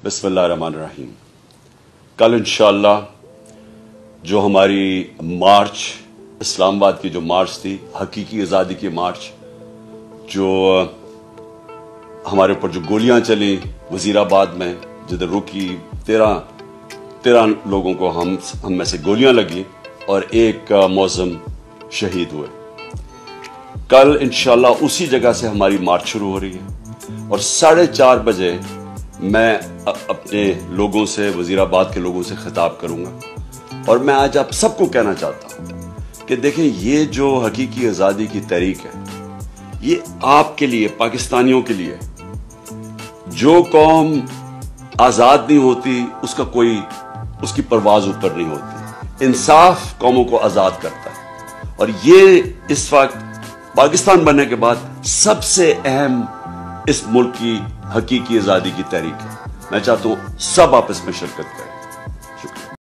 بسم اللہ الرحمن الرحیم۔ کل انشاءاللہ جو ہماری مارچ، اسلام آباد کی جو مارچ تھی، حقیقی آزادی کی مارچ، جو ہمارے اوپر جو گولیاں چلیں وزیر آباد میں، جدھر رکی 13 لوگوں کو ہم میں سے گولیاں لگی اور ایک معظم شہید ہوئے۔ کل انشاءاللہ اسی جگہ سے ہماری مارچ شروع ہو رہی ہے اور 4:30 بجے میں اپنے لوگوں سے، وزیر آباد کے لوگوں سے خطاب کروں گا، اور میں آج آپ سب کو کہنا چاہتا ہوں کہ دیکھیں، یہ جو حقیقی آزادی کی تحریک ہے، یہ آپ کے لیے، پاکستانیوں کے لیے، جو قوم آزاد نہیں ہوتی اس کی پرواز اوپر نہیں ہوتی۔ انصاف قوموں کو آزاد کرتا ہے، اور یہ اس وقت پاکستان بننے کے بعد سب سے اہم اس ملک کی حقیقی آزادی کی تحریک ہے۔ میں چاہتا ہوں سب آپ اس میں شرکت کریں۔ شکریہ۔